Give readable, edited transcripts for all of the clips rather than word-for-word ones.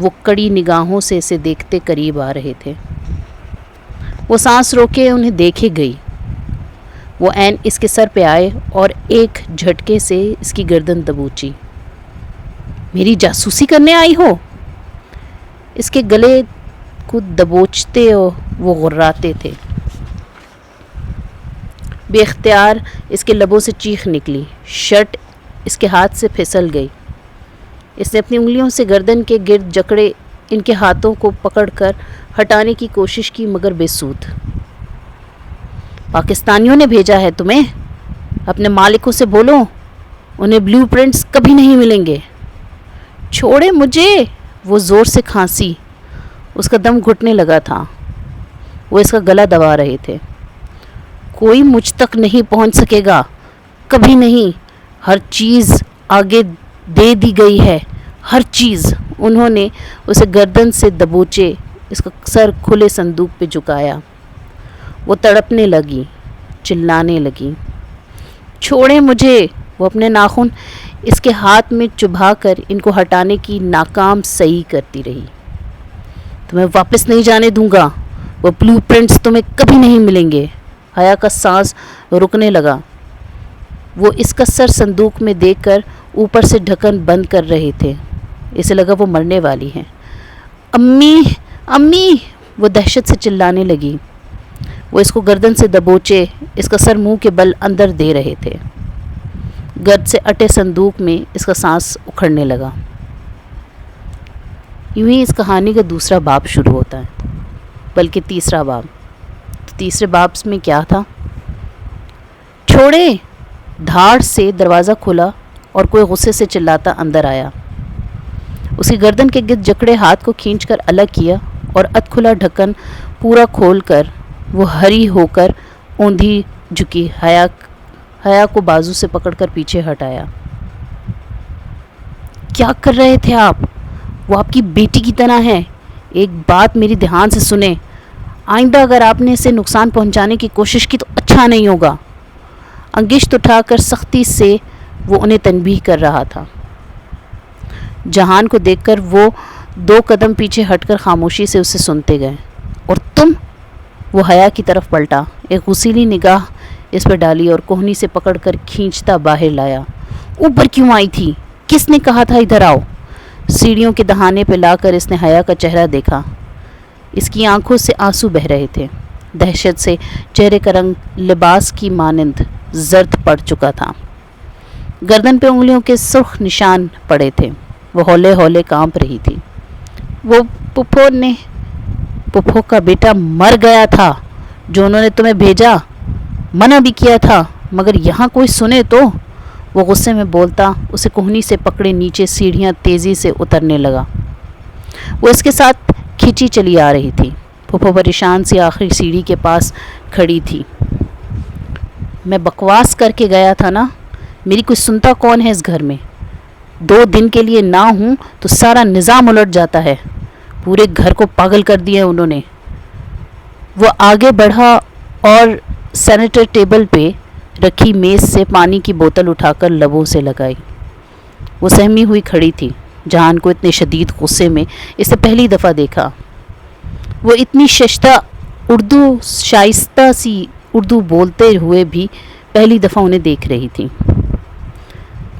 وہ کڑی نگاہوں سے اسے دیکھتے قریب آ رہے تھے۔ وہ سانس روکے انہیں دیکھے گئی۔ وہ عین اس کے سر پہ آئے اور ایک جھٹکے سے اس کی گردن دبوچی۔ میری جاسوسی کرنے آئی ہو؟ اس کے گلے کو دبوچتے وہ غراتے تھے۔ بے اختیار اس کے لبوں سے چیخ نکلی، شرٹ اس کے ہاتھ سے پھسل گئی۔ اس نے اپنی انگلیوں سے گردن کے گرد جکڑے ان کے ہاتھوں کو پکڑ کر ہٹانے کی کوشش کی، مگر بے سود۔ پاکستانیوں نے بھیجا ہے تمہیں؟ اپنے مالکوں سے بولو، انہیں بلیو پرنٹس کبھی نہیں ملیں گے۔ چھوڑے مجھے! وہ زور سے کھانسی، اس کا دم گھٹنے لگا تھا۔ وہ اس کا گلا دبا رہے تھے۔ کوئی مجھ تک نہیں پہنچ سکے گا، کبھی نہیں۔ ہر چیز آگے دے دی گئی ہے، ہر چیز۔ انہوں نے اسے گردن سے دبوچے، اس کا سر کھلے صندوق پہ جھکایا۔ وہ تڑپنے لگی، چلانے لگی۔ چھوڑے مجھے! وہ اپنے ناخن اس کے ہاتھ میں چبھا کر ان کو ہٹانے کی ناکام سعی کرتی رہی۔ تمہیں واپس نہیں جانے دوں گا، وہ بلیو پرنٹس تمہیں کبھی نہیں ملیں گے۔ حیا کا سانس رکنے لگا۔ وہ اس کا سر صندوق میں دیکھ کر اوپر سے ڈھکن بند کر رہے تھے۔ اسے لگا وہ مرنے والی ہیں۔ امی! امی! وہ دہشت سے چلانے لگی۔ وہ اس کو گردن سے دبوچے، اس کا سر منہ کے بل اندر دے رہے تھے۔ گرد سے اٹے صندوق میں اس کا سانس اکھڑنے لگا۔ یوں ہی اس کہانی کا دوسرا باب شروع ہوتا ہے، بلکہ تیسرا باب۔ تو تیسرے باب میں کیا تھا؟ چھوڑے! دھاڑ سے دروازہ کھلا اور کوئی غصے سے چلاتا اندر آیا۔ اس کی گردن کے گرد جکڑے ہاتھ کو کھینچ کر الگ کیا اور ادھ کھلا ڈھکن پورا کھول کر وہ ہری ہو کر اوندھی جھکی حیا کو بازو سے پکڑ کر پیچھے ہٹایا۔ کیا کر رہے تھے آپ؟ وہ آپ کی بیٹی کی طرح ہے۔ ایک بات میری دھیان سے سنیں، آئندہ اگر آپ نے اسے نقصان پہنچانے کی کوشش کی تو اچھا نہیں ہوگا۔ انگشت اٹھا کر سختی سے وہ انہیں تنبیہ کر رہا تھا۔ جہان کو دیکھ کر وہ 2 قدم پیچھے ہٹ کر خاموشی سے اسے سنتے گئے۔ اور تم؟ وہ حیا کی طرف پلٹا، ایک غصیلی نگاہ اس پر ڈالی اور کوہنی سے پکڑ کر کھینچتا باہر لایا۔ اوپر کیوں آئی تھی؟ کس نے کہا تھا ادھر آؤ؟ سیڑھیوں کے دہانے پہ لا کر اس نے حیا کا چہرہ دیکھا۔ اس کی آنکھوں سے آنسو بہہ رہے تھے۔ دہشت سے چہرے کا رنگ لباس کی مانند زرد پڑ چکا تھا۔ گردن پہ انگلیوں کے سرخ نشان پڑے تھے۔ وہ ہولے ہولے کانپ رہی تھی۔ وہ پپھو کا بیٹا مر گیا تھا جو انہوں نے تمہیں بھیجا، منع بھی کیا تھا، مگر یہاں کوئی سنے تو؟ وہ غصے میں بولتا اسے کوہنی سے پکڑے نیچے سیڑھیاں تیزی سے اترنے لگا۔ وہ اس کے ساتھ کھینچی چلی آ رہی تھی۔ پھپھو پریشان سی آخری سیڑھی کے پاس کھڑی تھی۔ میں بکواس کر کے گیا تھا نا، میری کوئی سنتا کون ہے اس گھر میں؟ 2 دن کے لیے نہ ہوں تو سارا نظام الٹ جاتا ہے۔ پورے گھر کو پاگل کر دیا انہوں نے۔ وہ آگے بڑھا اور سینیٹر ٹیبل پہ رکھی میز سے پانی کی بوتل اٹھا کر لبوں سے لگائی۔ وہ سہمی ہوئی کھڑی تھی۔ جہان کو اتنے شدید غصے میں اسے پہلی دفعہ دیکھا۔ وہ اتنی شائستہ سی اردو بولتے ہوئے بھی پہلی دفعہ انہیں دیکھ رہی تھی۔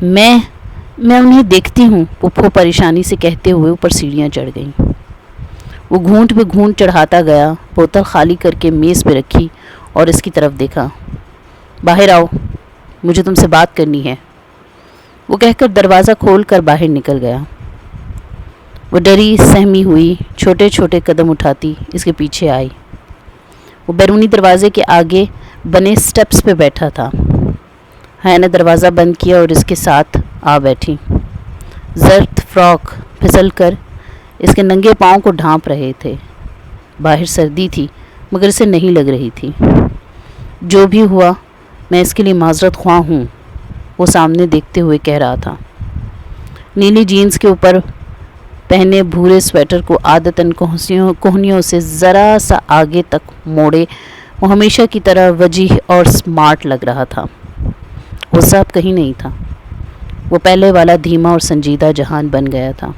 میں انہیں دیکھتی ہوں، پپھو پریشانی سے کہتے ہوئے اوپر سیڑھیاں چڑھ گئیں۔ وہ گھونٹ پہ گھونٹ چڑھاتا گیا، بوتل خالی کر کے میز پہ رکھی اور اس کی طرف دیکھا۔ باہر آؤ، مجھے تم سے بات کرنی ہے، وہ کہہ کر دروازہ کھول کر باہر نکل گیا۔ وہ ڈری سہمی ہوئی چھوٹے چھوٹے قدم اٹھاتی اس کے پیچھے آئی۔ وہ بیرونی دروازے کے آگے بنے سٹیپس پہ بیٹھا تھا۔ حیا نے دروازہ بند کیا اور اس کے ساتھ آ بیٹھی۔ زرد فراک پھسل کر اس کے ننگے پاؤں کو ڈھانپ رہے تھے۔ باہر سردی تھی مگر اسے نہیں لگ رہی تھی۔ جو بھی ہوا میں اس کے لیے معذرت خواہ ہوں، وہ سامنے دیکھتے ہوئے کہہ رہا تھا۔ نیلی جینز کے اوپر پہنے بھورے سویٹر کو عادتاً کوہنیوں سے ذرا سا آگے تک موڑے وہ ہمیشہ کی طرح وجیح اور سمارٹ لگ رہا تھا۔ غصہ اب کہیں نہیں تھا۔ وہ پہلے والا دھیما اور سنجیدہ جہان بن گیا تھا۔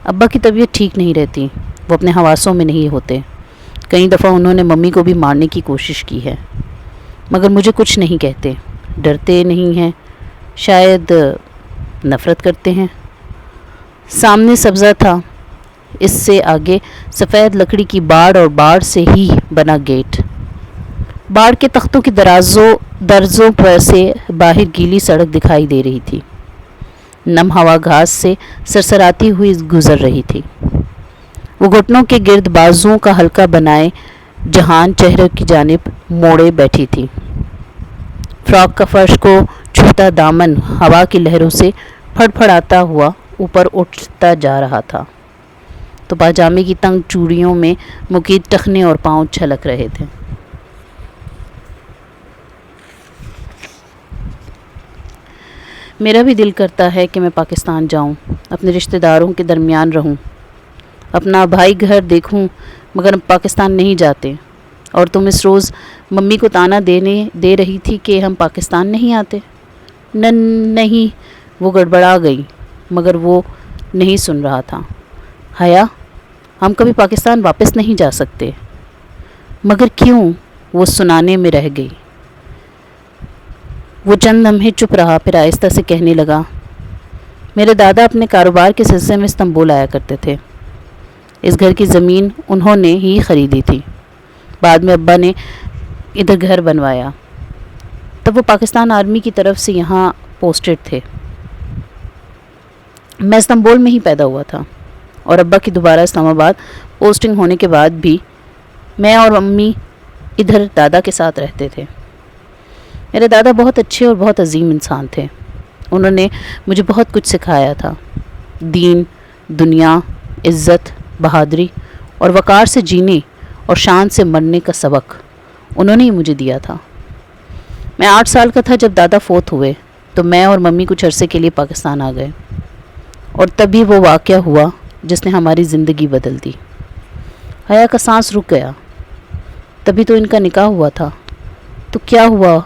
ابا کی طبیعت ٹھیک نہیں رہتی، وہ اپنے حواسوں میں نہیں ہوتے۔ کئی دفعہ انہوں نے ممی کو بھی مارنے کی کوشش کی ہے، مگر مجھے کچھ نہیں کہتے، ڈرتے نہیں ہیں، شاید نفرت کرتے ہیں۔ سامنے سبزہ تھا، اس سے آگے سفید لکڑی کی باڑ اور باڑ سے ہی بنا گیٹ۔ باڑ کے تختوں کی درزوں پر سے باہر گیلی سڑک دکھائی دے رہی تھی، نم ہوا گھاس سے سرسراتی ہوئی گزر رہی تھی۔ وہ گھٹنوں کے گرد بازوؤں کا حلقہ بنائے جہان چہرے کی جانب موڑے بیٹھی تھی۔ فراک کا فرش کو چھوتا دامن ہوا کی لہروں سے پھڑ پھڑاتا ہوا اوپر اٹھتا جا رہا تھا، تو پاجامے کی تنگ چوڑیوں میں مکید ٹخنے اور پاؤں چھلک رہے تھے۔ میرا بھی دل کرتا ہے کہ میں پاکستان جاؤں، اپنے رشتہ داروں کے درمیان رہوں، اپنا بھائی گھر دیکھوں، مگر ہم پاکستان نہیں جاتے۔ اور تم اس روز ممی کو تانا دے رہی تھی کہ ہم پاکستان نہیں آتے۔ نہیں، وہ گڑبڑا گئی، مگر وہ نہیں سن رہا تھا۔ حیا، ہم کبھی پاکستان واپس نہیں جا سکتے۔ مگر کیوں؟ وہ سنانے میں رہ گئی۔ وہ چند لمحے چپ رہا، پھر آہستہ سے کہنے لگا، میرے دادا اپنے کاروبار کے سلسلے میں استنبول آیا کرتے تھے۔ اس گھر کی زمین انہوں نے ہی خریدی تھی، بعد میں ابا نے ادھر گھر بنوایا۔ تب وہ پاکستان آرمی کی طرف سے یہاں پوسٹڈ تھے۔ میں استنبول میں ہی پیدا ہوا تھا، اور ابا کی دوبارہ اسلام آباد پوسٹنگ ہونے کے بعد بھی میں اور امی ادھر دادا کے ساتھ رہتے تھے۔ میرے دادا بہت اچھے اور بہت عظیم انسان تھے۔ انہوں نے مجھے بہت کچھ سکھایا تھا، دین، دنیا، عزت، بہادری اور وقار سے جینے اور شان سے مرنے کا سبق انہوں نے ہی مجھے دیا تھا۔ میں 8 سال کا تھا جب دادا فوت ہوئے، تو میں اور ممی کچھ عرصے کے لیے پاکستان آ گئے، اور تبھی وہ واقعہ ہوا جس نے ہماری زندگی بدل دی۔ حیا کا سانس رک گیا۔ تبھی تو ان کا نکاح ہوا تھا، تو کیا ہوا؟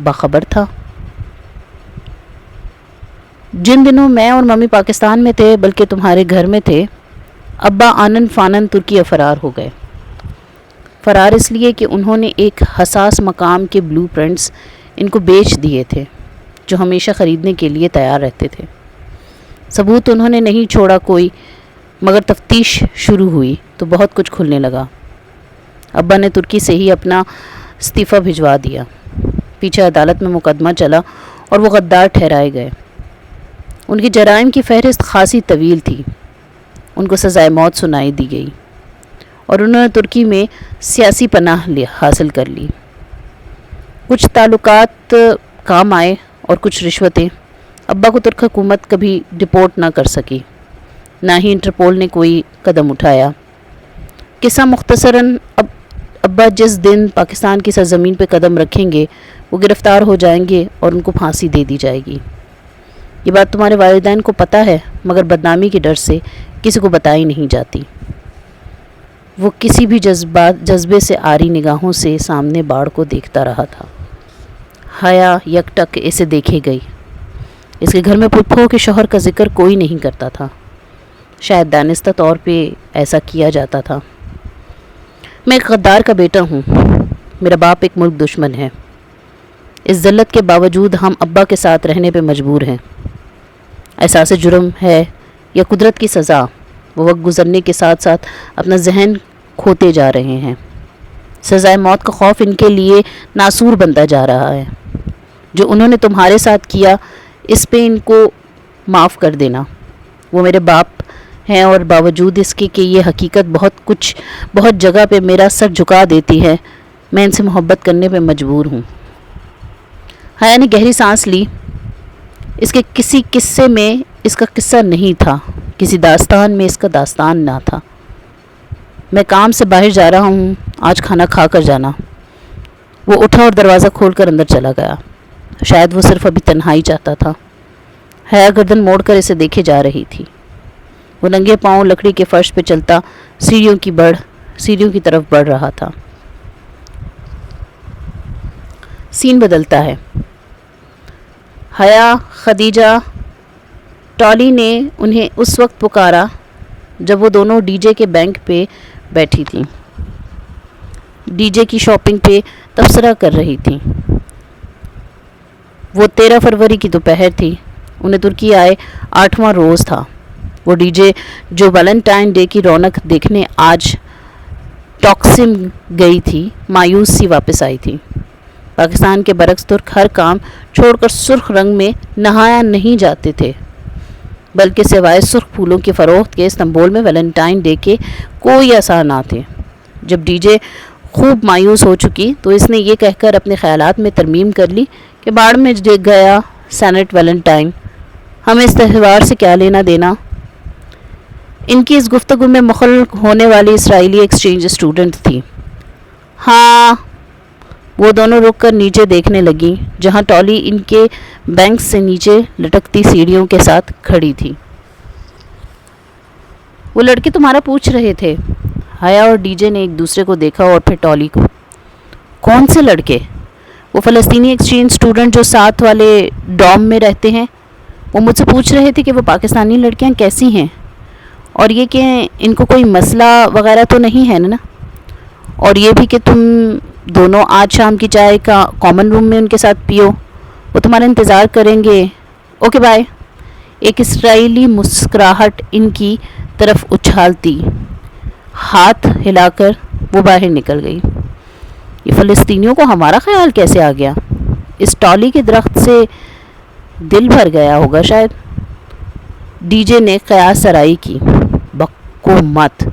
باخبر تھا۔ جن دنوں میں اور ممی پاکستان میں تھے، بلکہ تمہارے گھر میں تھے، ابا آنن فانن ترکی فرار ہو گئے۔ فرار اس لیے کہ انہوں نے ایک حساس مقام کے بلو پرنٹس ان کو بیچ دیے تھے، جو ہمیشہ خریدنے کے لیے تیار رہتے تھے۔ ثبوت انہوں نے نہیں چھوڑا کوئی، مگر تفتیش شروع ہوئی تو بہت کچھ کھلنے لگا۔ ابا نے ترکی سے ہی اپنا استعفیٰ بھجوا دیا۔ پیچھے عدالت میں مقدمہ چلا اور وہ غدار ٹھہرائے گئے۔ ان کی جرائم کی فہرست خاصی طویل تھی۔ ان کو سزائے موت سنائی دی گئی، اور انہوں نے ترکی میں سیاسی پناہ حاصل کر لی۔ کچھ تعلقات کام آئے اور کچھ رشوتیں۔ ابا کو ترک حکومت کبھی ڈپورٹ نہ کر سکی، نہ ہی انٹرپول نے کوئی قدم اٹھایا۔ قصہ مختصراً، ابا جس دن پاکستان کی سرزمین پہ قدم رکھیں گے، وہ گرفتار ہو جائیں گے اور ان کو پھانسی دے دی جائے گی۔ یہ بات تمہارے والدین کو پتہ ہے، مگر بدنامی کے ڈر سے کسی کو بتائی نہیں جاتی۔ وہ کسی بھی جذبے سے آری نگاہوں سے سامنے باڑ کو دیکھتا رہا تھا۔ حیا یک ٹک اسے دیکھے گئی۔ اس کے گھر میں پھپھو کے شوہر کا ذکر کوئی نہیں کرتا تھا، شاید دانستہ طور پہ ایسا کیا جاتا تھا۔ میں ایک غدار کا بیٹا ہوں، میرا باپ ایک ملک دشمن ہے۔ اس ذلت کے باوجود ہم ابا کے ساتھ رہنے پہ مجبور ہیں۔ احساس جرم ہے یا قدرت کی سزا، وہ وقت گزرنے کے ساتھ ساتھ اپنا ذہن کھوتے جا رہے ہیں۔ سزائے موت کا خوف ان کے لیے ناسور بنتا جا رہا ہے۔ جو انہوں نے تمہارے ساتھ کیا، اس پہ ان کو معاف کر دینا۔ وہ میرے باپ ہیں، اور باوجود اس کے کہ یہ حقیقت بہت جگہ پہ میرا سر جھکا دیتی ہے، میں ان سے محبت کرنے پہ مجبور ہوں۔ حیا نے گہری سانس لی۔ اس کے کسی قصے میں اس کا قصہ نہیں تھا، کسی داستان میں اس کا داستان نہ تھا۔ میں کام سے باہر جا رہا ہوں، آج کھانا کھا کر جانا۔ وہ اٹھا اور دروازہ کھول کر اندر چلا گیا۔ شاید وہ صرف ابھی تنہائی چاہتا تھا۔ حیا گردن موڑ کر اسے دیکھے جا رہی تھی۔ وہ ننگے پاؤں لکڑی کے فرش پہ چلتا سیڑھیوں کی طرف بڑھ رہا تھا۔ سین بدلتا ہے۔ حیا، خدیجہ، ٹالی نے انہیں اس وقت پکارا جب وہ دونوں ڈی جے کے بینک پہ بیٹھی تھیں، ڈی جے کی شاپنگ پہ تبصرہ کر رہی تھیں۔ وہ 13 فروری کی دوپہر تھی، انہیں ترکی آئے 8واں روز تھا۔ وہ ڈی جے جو ویلنٹائن ڈے کی رونق دیکھنے آج ٹاکسم گئی تھی، مایوس سی واپس آئی تھی۔ پاکستان کے برعکس ترک ہر کام چھوڑ کر سرخ رنگ میں نہایا نہیں جاتے تھے، بلکہ سوائے سرخ پھولوں کی فروخت کے استنبول میں ویلنٹائن ڈے کے کوئی آثار نہ تھے۔ جب ڈی جے خوب مایوس ہو چکی تو اس نے یہ کہہ کر اپنے خیالات میں ترمیم کر لی کہ باڑ میں گیا سینٹ ویلنٹائن، ہمیں اس تہوار سے کیا لینا دینا۔ ان کی اس گفتگو میں مخلق ہونے والی اسرائیلی ایکسچینج اسٹوڈنٹ تھی۔ ہاں، وہ دونوں رک کر نیچے دیکھنے لگیں جہاں ٹالی ان کے بینک سے نیچے لٹکتی سیڑھیوں کے ساتھ کھڑی تھی۔ وہ لڑکے تمہارا پوچھ رہے تھے۔ حیا اور ڈی جے نے ایک دوسرے کو دیکھا اور پھر ٹالی کو۔ کون سے لڑکے؟ وہ فلسطینی ایکسچینج اسٹوڈنٹ جو ساتھ والے ڈوم میں رہتے ہیں۔ وہ مجھ سے پوچھ رہے تھے کہ وہ پاکستانی لڑکیاں کیسی ہیں، اور یہ کہ ان کو کوئی مسئلہ وغیرہ تو نہیں ہے نا، اور یہ بھی کہ تم دونوں آج شام کی چائے کا کامن روم میں ان کے ساتھ پیو، وہ تمہارا انتظار کریں گے۔ Okay bye. ایک اسرائیلی مسکراہٹ ان کی طرف اچھالتی ہاتھ ہلا کر وہ باہر نکل گئی۔ یہ فلسطینیوں کو ہمارا خیال کیسے آ گیا؟ اس ٹالی کے درخت سے دل بھر گیا ہوگا شاید۔ ڈی جے نے قیاس سرائی کی۔ بکو مت،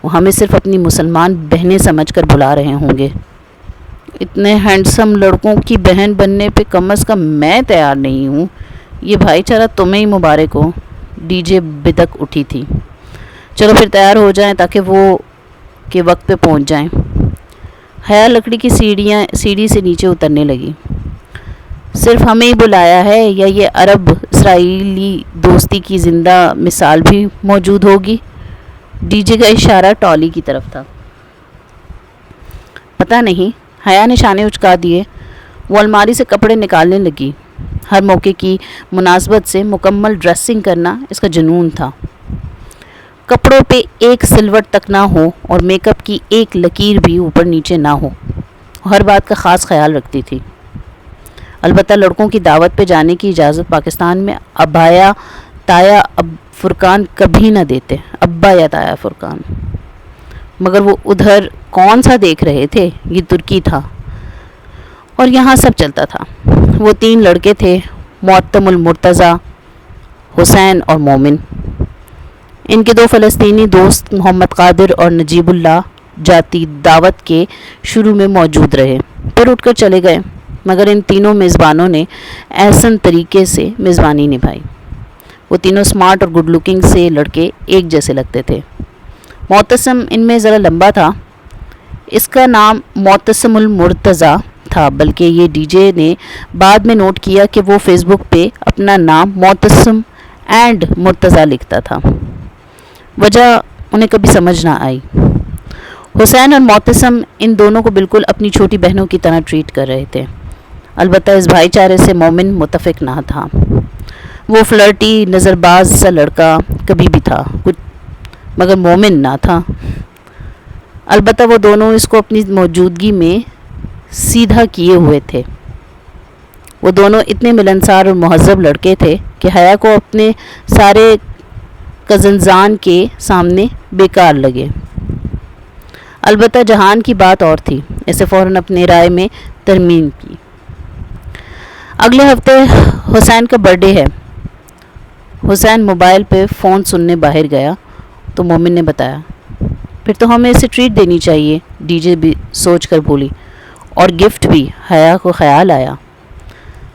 وہ ہمیں صرف اپنی مسلمان بہنیں سمجھ کر بلا رہے ہوں گے۔ اتنے ہینڈسم لڑکوں کی بہن بننے پہ کم از کم میں تیار نہیں ہوں۔ یہ بھائی چارہ تمہیں ہی مبارک ہو۔ ڈی جے بدک اٹھی تھی۔ چلو پھر تیار ہو جائیں تاکہ وہ کے وقت پہ پہنچ جائیں۔ حیا لکڑی کی سیڑھی سے نیچے اترنے لگی۔ صرف ہمیں ہی بلایا ہے یا یہ عرب اسرائیلی دوستی کی زندہ مثال بھی موجود ہوگی؟ ڈی جے کا اشارہ ٹالی کی طرف تھا۔ پتہ نہیں، حیا نے شانے اچکا دیے۔ وہ الماری سے کپڑے نکالنے لگی۔ ہر موقع کی مناسبت سے مکمل ڈریسنگ کرنا اس کا جنون تھا۔ کپڑوں پہ ایک سلوٹ تک نہ ہو اور میک اپ کی ایک لکیر بھی اوپر نیچے نہ ہو، ہر بات کا خاص خیال رکھتی تھی۔ البتہ لڑکوں کی دعوت پہ جانے کی اجازت پاکستان میں ابا یا تایا فرقان کبھی نہ دیتے۔ ابا یا تایا فرقان، مگر وہ ادھر کون سا دیکھ رہے تھے؟ یہ ترکی تھا اور یہاں سب چلتا تھا۔ وہ 3 لڑکے تھے، معتم المرتضیٰ، حسین اور مومن۔ ان کے 2 فلسطینی دوست محمد قادر اور نجیب اللہ جاتی دعوت کے شروع میں موجود رہے، پھر اٹھ کر چلے گئے، مگر ان تینوں میزبانوں نے احسن طریقے سے میزبانی نبھائی۔ وہ تینوں سمارٹ اور گڈ لکنگ سے لڑکے ایک جیسے لگتے تھے۔ معتصم ان میں ذرا لمبا تھا۔ اس کا نام معتصم المرتضیٰ تھا، بلکہ یہ ڈی جے نے بعد میں نوٹ کیا کہ وہ فیس بک پہ اپنا نام معتصم اینڈ مرتضیٰ لکھتا تھا۔ وجہ انہیں کبھی سمجھ نہ آئی۔ حسین اور معتصم ان دونوں کو بالکل اپنی چھوٹی بہنوں کی طرح ٹریٹ کر رہے تھے۔ البتہ اس بھائی چارے سے مومن متفق نہ تھا۔ وہ فلرٹی نظر باز سا لڑکا کبھی بھی تھا، مگر مومن نہ تھا۔ البتہ وہ دونوں اس کو اپنی موجودگی میں سیدھا کیے ہوئے تھے۔ وہ دونوں اتنے ملنسار اور مہذب لڑکے تھے کہ حیا کو اپنے سارے کزنزان کے سامنے بیکار لگے۔ البتہ جہان کی بات اور تھی، اسے فوراً اپنے رائے میں ترمیم کی۔ اگلے ہفتے حسین کا برتھ ڈے ہے۔ حسین موبائل پہ فون سننے باہر گیا تو مومن نے بتایا۔ پھر تو ہمیں اسے ٹریٹ دینی چاہیے، ڈی جے بھی سوچ کر بولی، اور گفٹ بھی۔ حیا کو خیال آیا،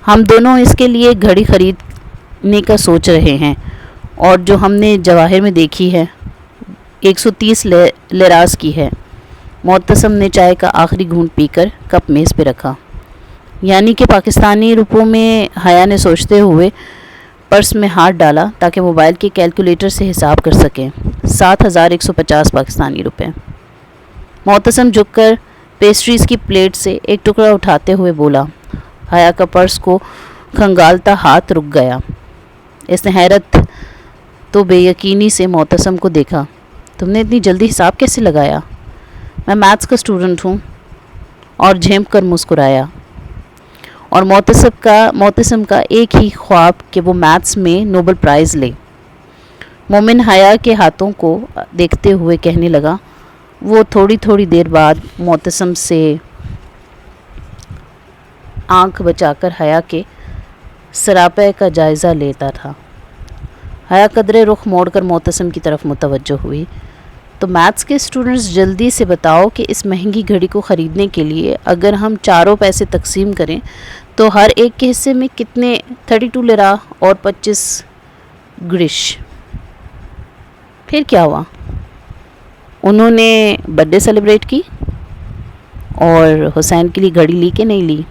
ہم دونوں اس کے لیے گھڑی خریدنے کا سوچ رہے ہیں، اور جو ہم نے جواہر میں دیکھی ہے 130 لیراز کی ہے۔ معتصم نے چائے کا آخری گھونٹ پی کر کپ میز پہ رکھا۔ یعنی کہ پاکستانی روپوں میں؟ حیا نے سوچتے ہوئے پرس میں ہاتھ ڈالا تاکہ موبائل کے کیلکولیٹر سے حساب کر سکیں۔ 7150 پاکستانی روپے۔ معتصم جھک کر پیسٹریز کی پلیٹ سے ایک ٹکڑا اٹھاتے ہوئے بولا۔ حیا کا پرس کو کھنگالتا ہاتھ رک گیا۔ اس نے حیرت تو بے یقینی سے معتصم کو دیکھا۔ تم نے اتنی جلدی حساب کیسے لگایا؟ میں میتھس کا اسٹوڈنٹ ہوں، اور جھینپ کر مسکرایا۔ اور معتصم کا ایک ہی خواب کہ وہ میتھس میں نوبل پرائز لے۔ مومن حیا کے ہاتھوں کو دیکھتے ہوئے کہنے لگا۔ وہ تھوڑی دیر بعد معتصم سے آنکھ بچا کر حیا کے سراپے کا جائزہ لیتا تھا۔ حیا قدرے رخ موڑ کر معتصم کی طرف متوجہ ہوئی۔ تو میتھس کے اسٹوڈنٹس، جلدی سے بتاؤ کہ اس مہنگی گھڑی کو خریدنے کے لیے اگر ہم چاروں پیسے تقسیم کریں تو ہر ایک کے حصے میں کتنے 32 لیرا اور 25 گرش۔ پھر کیا ہوا؟ انہوں نے برتھ ڈے سیلیبریٹ کی اور حسین کے لیے گھڑی لی کہ نہیں لی؟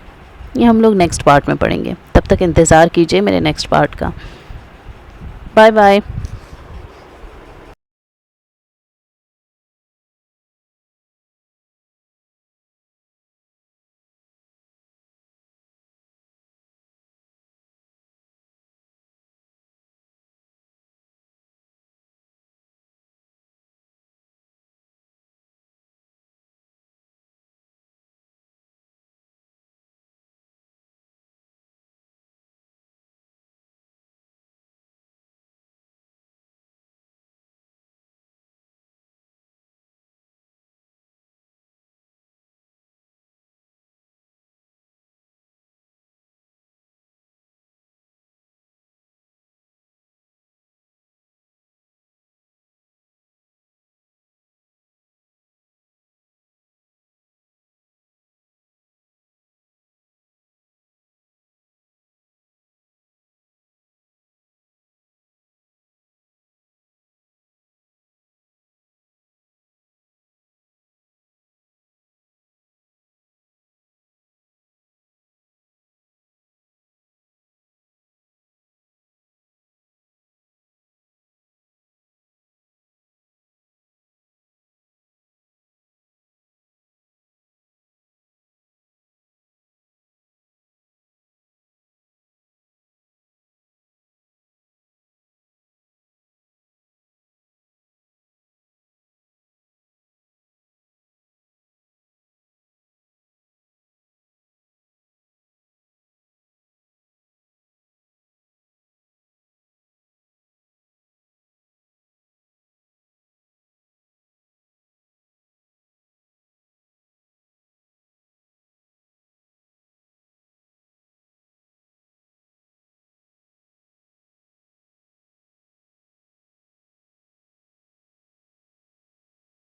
یہ ہم لوگ نیکسٹ پارٹ میں پڑھیں گے۔ تب تک انتظار کیجیے میرے نیکسٹ پارٹ کا۔ Bye bye.